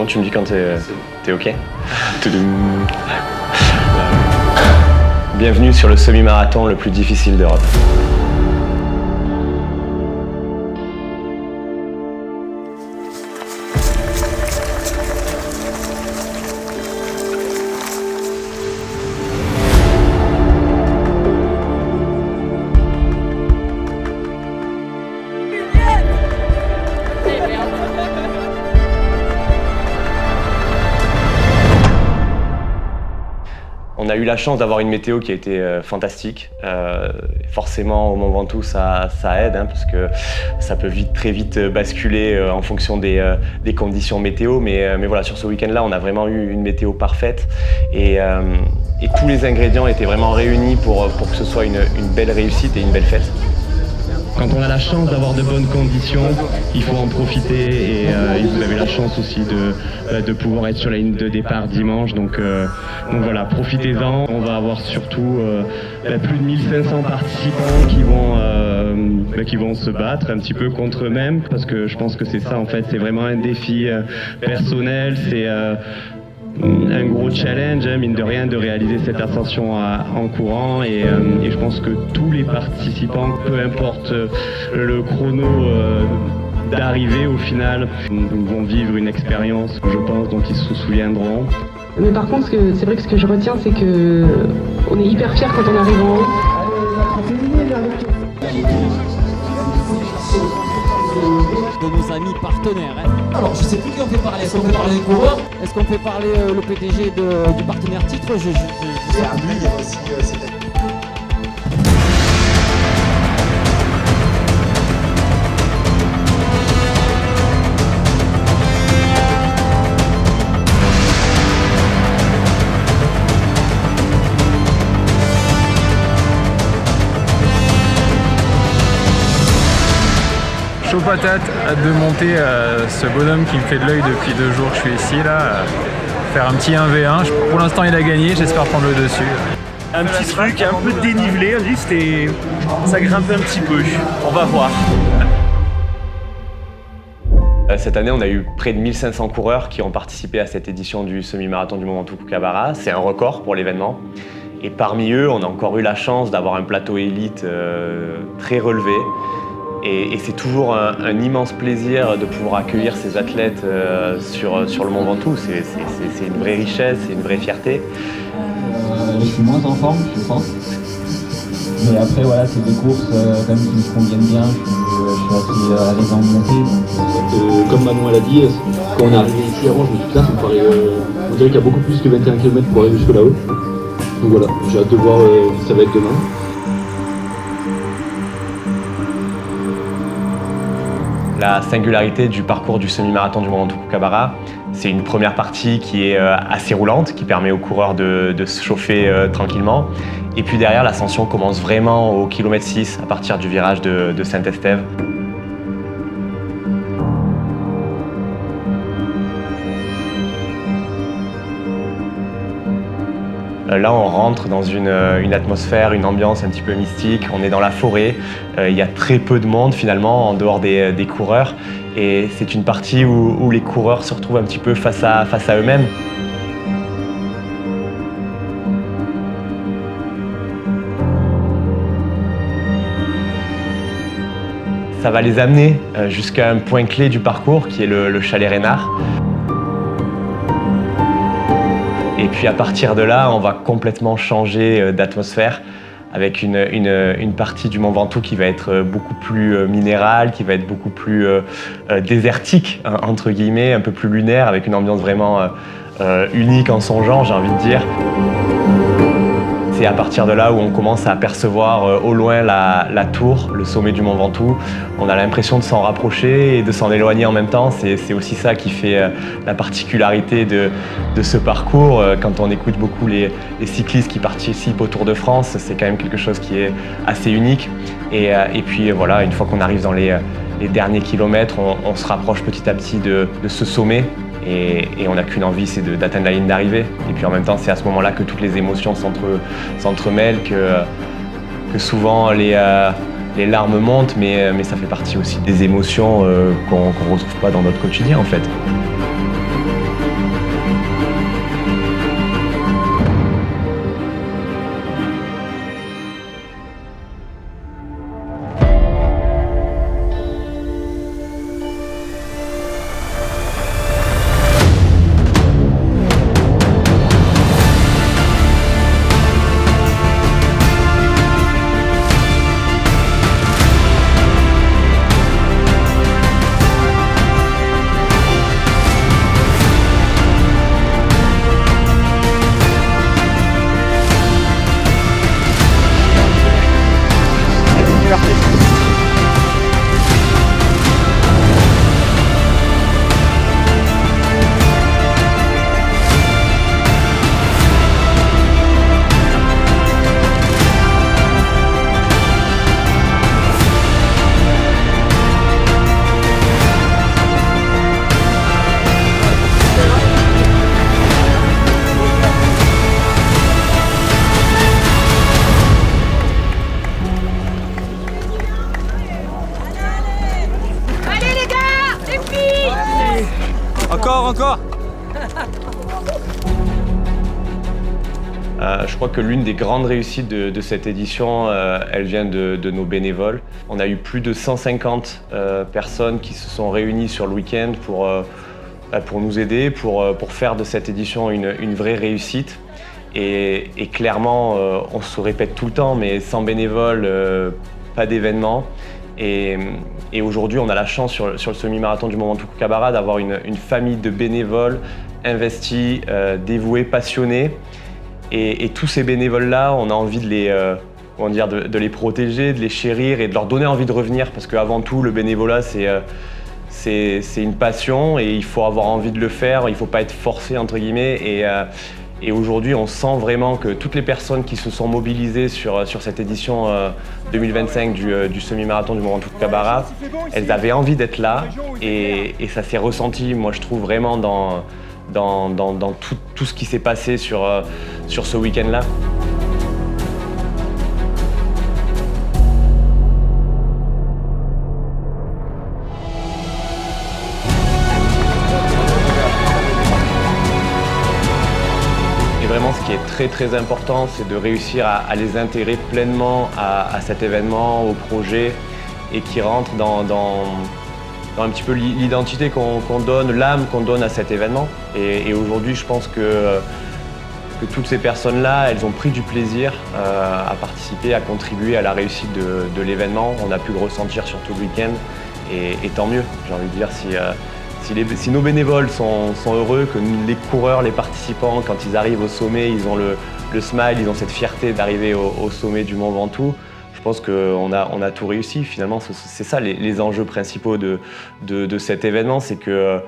bon, tu me dis quand t'es OK. Bienvenue sur le semi-marathon le plus difficile d'Europe. On a eu la chance d'avoir une météo qui a été fantastique. Forcément, au Mont Ventoux, ça aide, parce que ça peut très vite basculer en fonction des conditions météo. Mais voilà, sur ce week-end-là, on a vraiment eu une météo parfaite. Et tous les ingrédients étaient vraiment réunis pour que ce soit une belle réussite et une belle fête. Quand on a la chance d'avoir de bonnes conditions, il faut en profiter et vous avez la chance aussi de pouvoir être sur la ligne de départ dimanche. Donc voilà, profitez-en. On va avoir surtout plus de 1500 participants qui vont se battre un petit peu contre eux-mêmes, parce que je pense que c'est ça en fait, c'est vraiment un défi personnel, c'est un gros challenge, mine de rien, de réaliser cette ascension en courant et je pense que tous les participants, peu importe le chrono d'arrivée au final, vont vivre une expérience, je pense, dont ils se souviendront. Mais par contre, c'est vrai que ce que je retiens, c'est que on est hyper fiers quand on arrive en haut. De nos amis partenaires. Alors, je sais plus qui on fait parler. Est-ce qu'on fait parler des coureurs? Est-ce qu'on fait parler le PDG du partenaire titre? C'est à lui, il y a aussi cette... Chaud patate, hâte de monter ce bonhomme qui me fait de l'œil depuis 2 jours que je suis ici là, faire un petit 1v1. Pour l'instant il a gagné, j'espère prendre le dessus. Un petit truc, un peu dénivelé, juste et ça grimpe un petit peu. On va voir. Cette année, on a eu près de 1500 coureurs qui ont participé à cette édition du semi-marathon du Mont Ventoux-Kookabarra. C'est un record pour l'événement. Et parmi eux, on a encore eu la chance d'avoir un plateau élite très relevé. Et c'est toujours un immense plaisir de pouvoir accueillir ces athlètes sur le Mont Ventoux. C'est une vraie richesse, c'est une vraie fierté. Je suis moins en forme, je pense. Mais après, voilà, c'est des courses quand même qui me conviennent bien. Je suis assez à l'aise en montée. Comme Manon l'a dit, quand on est arrivé ici avant, je me suis dit, ça me paraît. On dirait qu'il y a beaucoup plus que 21 km pour arriver jusque là-haut. Donc voilà, j'ai hâte de voir ce que ça va être demain. La singularité du parcours du semi-marathon du Mont Ventoux-Kookabarra, c'est une première partie qui est assez roulante, qui permet aux coureurs de se chauffer tranquillement. Et puis derrière, l'ascension commence vraiment au kilomètre 6, à partir du virage de Saint-Estève. Là, on rentre dans une atmosphère, une ambiance un petit peu mystique. On est dans la forêt. Il y a très peu de monde finalement, en dehors des coureurs. Et c'est une partie où les coureurs se retrouvent un petit peu face à eux-mêmes. Ça va les amener jusqu'à un point clé du parcours, qui est le chalet Reynard. Et puis à partir de là, on va complètement changer d'atmosphère avec une partie du Mont Ventoux qui va être beaucoup plus minérale, qui va être beaucoup plus désertique, entre guillemets, un peu plus lunaire, avec une ambiance vraiment unique en son genre, j'ai envie de dire. C'est à partir de là où on commence à apercevoir au loin la tour, le sommet du Mont Ventoux. On a l'impression de s'en rapprocher et de s'en éloigner en même temps. C'est aussi ça qui fait la particularité de ce parcours. Quand on écoute beaucoup les cyclistes qui participent au Tour de France, c'est quand même quelque chose qui est assez unique. Et puis voilà, une fois qu'on arrive dans les derniers kilomètres, on se rapproche petit à petit de ce sommet. Et on n'a qu'une envie, c'est d'atteindre la ligne d'arrivée. Et puis en même temps, c'est à ce moment-là que toutes les émotions s'entremêlent, que souvent les larmes montent, mais ça fait partie aussi des émotions qu'on ne retrouve pas dans notre quotidien en fait. crois que l'une des grandes réussites de cette édition, elle vient de nos bénévoles. On a eu plus de 150 personnes qui se sont réunies sur le week-end pour nous aider, pour faire de cette édition une vraie réussite. Et clairement, on se répète tout le temps, mais sans bénévoles, pas d'événement. Et aujourd'hui, on a la chance sur le semi-marathon du Mont Ventoux Kookabarra d'avoir une famille de bénévoles investis, dévoués, passionnés. Et tous ces bénévoles-là, on a envie de les protéger, de les chérir et de leur donner envie de revenir. Parce qu'avant tout, le bénévolat, c'est une passion et il faut avoir envie de le faire. Il ne faut pas être forcé, entre guillemets. Et aujourd'hui, on sent vraiment que toutes les personnes qui se sont mobilisées sur cette édition 2025 du semi-marathon du Mont Ventoux Kookabarra, elles avaient envie d'être là et ça s'est ressenti, moi je trouve, vraiment dans tout ce qui s'est passé sur ce week-end-là. Et vraiment, ce qui est très très important, c'est de réussir à les intégrer pleinement à cet événement, au projet, et qui rentrent dans un petit peu l'identité qu'on donne, l'âme qu'on donne à cet événement. Et aujourd'hui, je pense que toutes ces personnes-là, elles ont pris du plaisir à participer, à contribuer à la réussite de l'événement. On a pu le ressentir sur tout le week-end, et tant mieux, j'ai envie de dire. Si nos bénévoles sont heureux, que les coureurs, les participants, quand ils arrivent au sommet, ils ont le smile, ils ont cette fierté d'arriver au sommet du Mont Ventoux, je pense qu'on a tout réussi. Finalement, c'est ça les enjeux principaux de cet événement, c'est que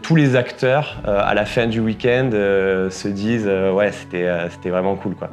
tous les acteurs, à la fin du week-end, se disent ouais, c'était vraiment cool, quoi.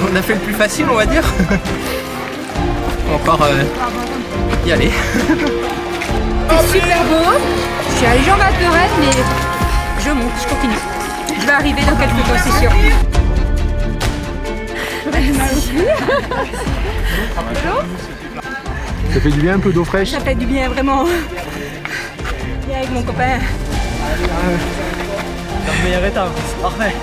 On a fait le plus facile, on va dire. On va encore y aller. C'est super beau. Je suis à les jambes à pleurette, mais je monte, je continue. Je vais arriver dans quelques temps, c'est sûr. Ça fait du bien un peu d'eau fraîche? Ça fait du bien, vraiment. Et avec mon copain. Dans le meilleur état, c'est parfait.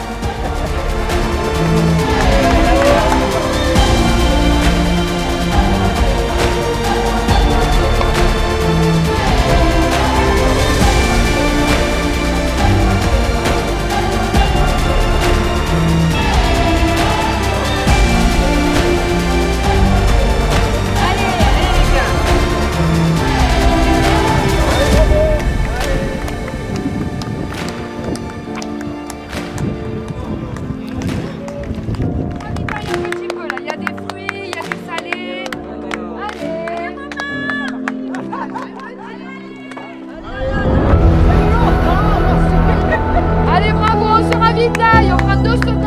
Allez, bravo, on se ravitaille, on prend 2 secondes.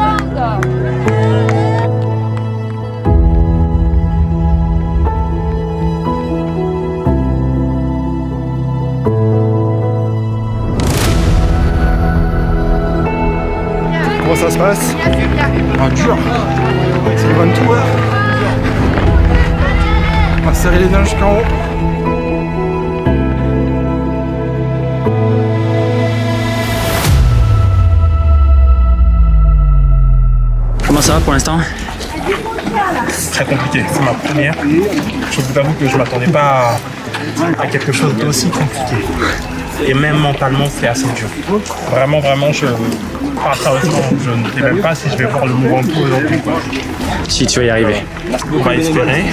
Comment ça se passe? Dur. C'est le Ventoux, hein. On va serrer les dents jusqu'en haut. Comment ça va pour l'instant? C'est très compliqué, c'est ma première. Je vous avoue que je ne m'attendais pas à quelque chose d'aussi compliqué. Et même mentalement, c'est assez dur. Vraiment, je ne sais même pas si je vais voir le Mont Ventoux aujourd'hui. Si tu vas y arriver. On va espérer.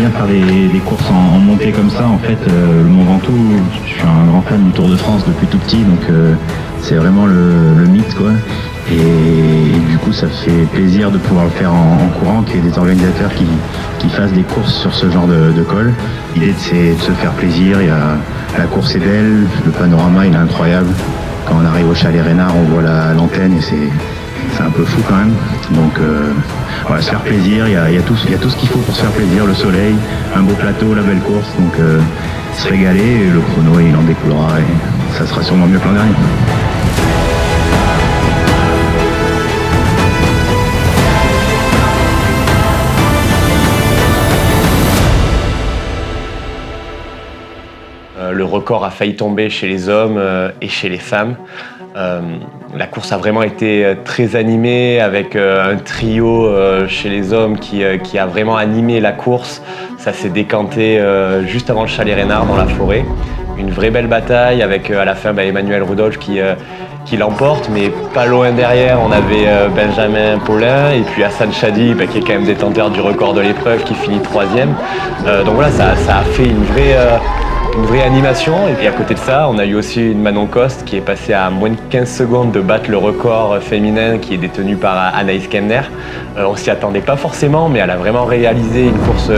bien faire des courses en montée comme ça. En fait, le Mont Ventoux, je suis un grand fan du Tour de France depuis tout petit, donc c'est vraiment le mythe, quoi. Et du coup, ça fait plaisir de pouvoir le faire en courant, qu'il y ait des organisateurs qui fassent des courses sur ce genre de col. L'idée, c'est de se faire plaisir. La course est belle, le panorama il est incroyable. Quand on arrive au Chalet Reynard, on voit l'antenne et c'est un peu fou quand même. Donc voilà, se faire plaisir, il y a tout ce qu'il faut pour se faire plaisir, le soleil, un beau plateau, la belle course, donc se régaler, et le chrono il en découlera et ça sera sûrement mieux que l'an dernier. Le record a failli tomber chez les hommes et chez les femmes. La course a vraiment été très animée avec un trio chez les hommes qui a vraiment animé la course. Ça s'est décanté juste avant le Chalet Reynard dans la forêt. Une vraie belle bataille avec à la fin Emmanuel Rudolph qui l'emporte, mais pas loin derrière on avait Benjamin Paulin et puis Hassan Chadi qui est quand même détenteur du record de l'épreuve qui finit 3e. Donc voilà, ça a fait une vraie animation. Et puis à côté de ça, on a eu aussi une Manon Coste qui est passée à moins de 15 secondes de battre le record féminin qui est détenu par Anaïs Kemner. On s'y attendait pas forcément, mais elle a vraiment réalisé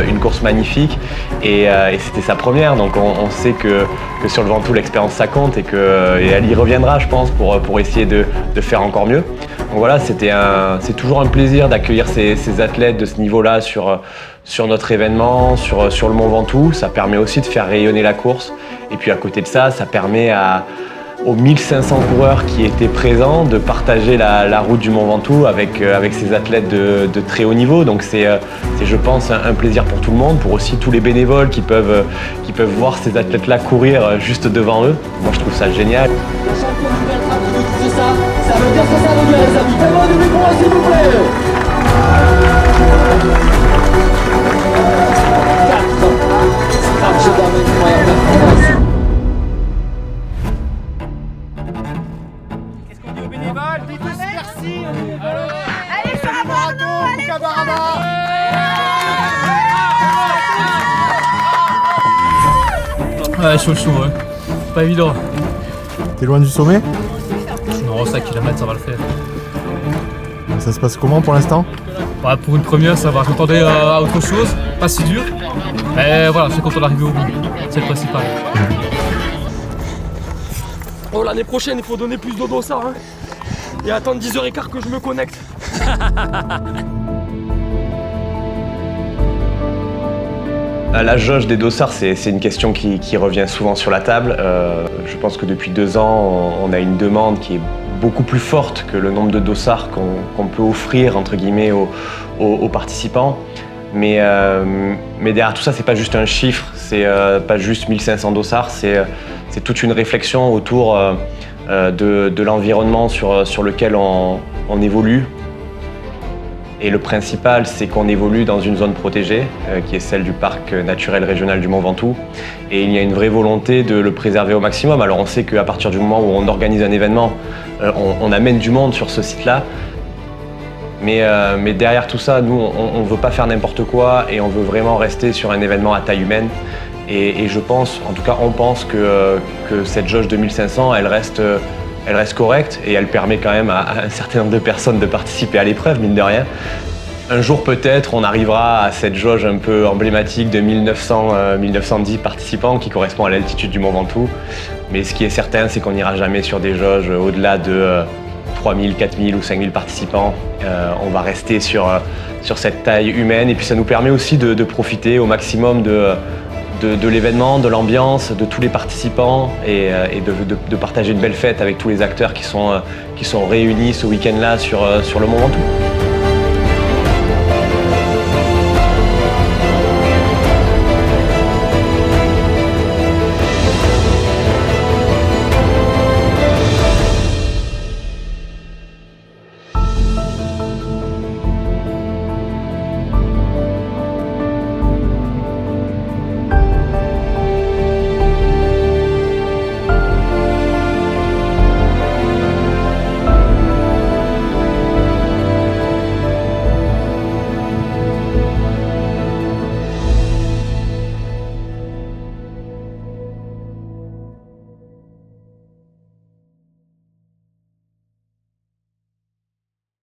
une course magnifique et c'était sa première. Donc on sait que sur le Ventoux, l'expérience ça compte et elle y reviendra, je pense, pour essayer de faire encore mieux. Donc voilà, c'est toujours un plaisir d'accueillir ces athlètes de ce niveau-là sur notre événement, sur le Mont Ventoux. Ça permet aussi de faire rayonner la course. Et puis à côté de ça, ça permet aux 1500 coureurs qui étaient présents de partager la route du Mont Ventoux avec ces athlètes de très haut niveau. Donc c'est je pense, un plaisir pour tout le monde, pour aussi tous les bénévoles qui peuvent voir ces athlètes-là courir juste devant eux. Moi, je trouve ça génial. Ça veut dire ce que ça veut dire, les amis. Faites-moi du micro, s'il vous plaît. Qu'est-ce qu'on dit aux bénévoles? Dites tous merci. Allez, sur un marathon, Boukabarama. Ouais, chaud, ouais. Pas évident. T'es loin du sommet? Non, 5 km, ça va le faire. Ça se passe comment pour l'instant? Ouais, pour une première, ça va. Je m'attendais à autre chose, pas si dur. Mais voilà, je suis content d'arriver au bout. C'est le principal. Oh, l'année prochaine, il faut donner plus d'eau ça, hein. Et attendre 10h15 que je me connecte. La jauge des dossards, c'est une question qui revient souvent sur la table. Je pense que depuis 2 ans, on a une demande qui est beaucoup plus forte que le nombre de dossards qu'on peut offrir entre guillemets aux participants. Mais derrière tout ça, c'est pas juste un chiffre, c'est pas juste 1500 dossards, c'est toute une réflexion autour de l'environnement sur lequel on évolue. Et le principal, c'est qu'on évolue dans une zone protégée, qui est celle du parc naturel régional du Mont Ventoux. Et il y a une vraie volonté de le préserver au maximum. Alors on sait qu'à partir du moment où on organise un événement, on amène du monde sur ce site-là. Mais derrière tout ça, nous, on ne veut pas faire n'importe quoi et on veut vraiment rester sur un événement à taille humaine. Et je pense, en tout cas on pense que cette jauge de 1500, elle reste correcte et elle permet quand même à un certain nombre de personnes de participer à l'épreuve, mine de rien. Un jour peut-être, on arrivera à cette jauge un peu emblématique de 1910 participants qui correspond à l'altitude du Mont Ventoux. Mais ce qui est certain, c'est qu'on n'ira jamais sur des jauges au-delà de 3000, 4000 ou 5000 participants. On va rester sur cette taille humaine et puis ça nous permet aussi de profiter au maximum de l'événement, de l'ambiance, de tous les participants et de partager une belle fête avec tous les acteurs qui sont réunis ce week-end-là sur le Mont Ventoux.